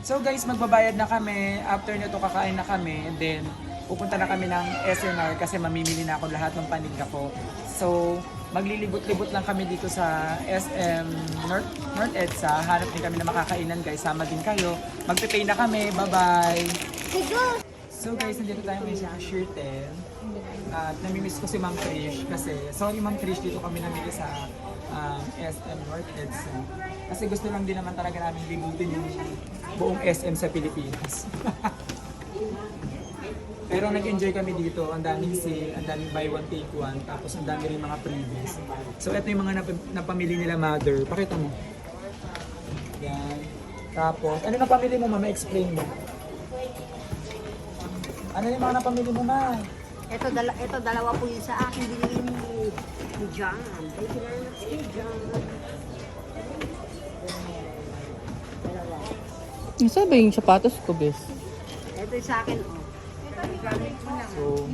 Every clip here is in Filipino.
So guys, magbabayad na kami. After nito kakain na kami. And then, pupunta na kami ng SNR kasi mamimili na ako lahat ng paninda ko. So, maglilibot-libot lang kami dito sa SM North EDSA. Hanap din kami na makakainan guys. Sama din kayo. Magpipay na kami. Bye-bye! So guys, nandito tayo ngayon sa Shirtel. At namimiss ko si Ma'am Trish kasi, sorry Ma'am Trish, dito kami namili sa SM North EDSA. Kasi gusto lang din naman talaga namin libutin yung buong SM sa Pilipinas. Pero nag-enjoy kami dito, ang daming sale, ang daming buy one take one, tapos ang dami rin mga freebies. So ito yung mga napamili nila mother, pakita mo. Yan. Tapos, ano napamili mo mama? Explain mo. Ano yung mga napamili mo ma? Ito dalawa po yun sa akin, binili ni John. Thank you very much, John. Dalawa. Isa ba yung sapatos ko, bes? Ito yung sa akin, oh. Gamit mo lang. So,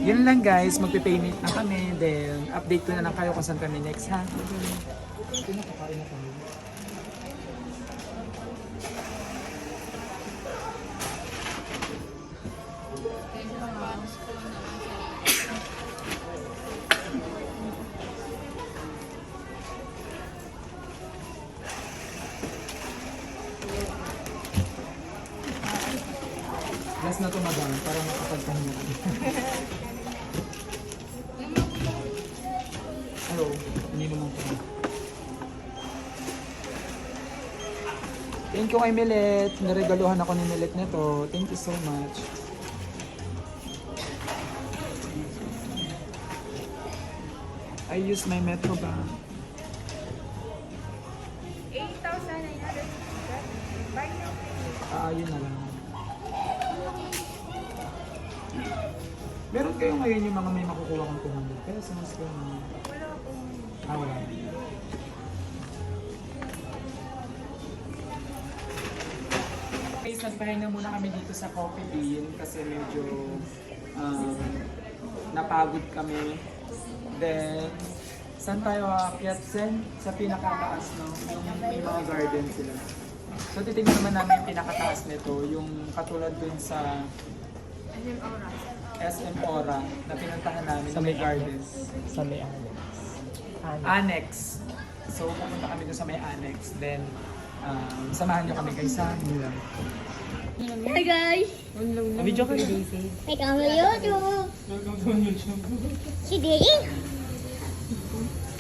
yun lang guys, magpipayment na kami, then update ko na lang kayo kung saan kami next ha. Pinakakain na kami. Last na ito madam, para makapagpahinga kami. Hello, ininom mo ko. Thank you kay Millet. Naregaluhan ako ni Millet nito. Thank you so much. I use my Metro Bank. 8,900. Buy now. Yun na lang. Meron kayo ngayon yung mga may makukuha kong 200 pesos. Wala akong... Wala. Guys, nagpahinga muna kami dito sa Coffee Bean kasi medyo napagod kami. Then, saan tayo aakyat? Sa pinakataas, no? Yung may mga garden sila. So, titignan naman namin yung pinakataas nito, yung katulad dun sa SM Aura na pinuntahan namin sa may gardens. Sa may Annex. So, pupunta kami dun sa may annex. Then, samahan nyo kami guys sa nila. Hi guys! Video ka na, Daisy. Welcome to YouTube! Si Daddy!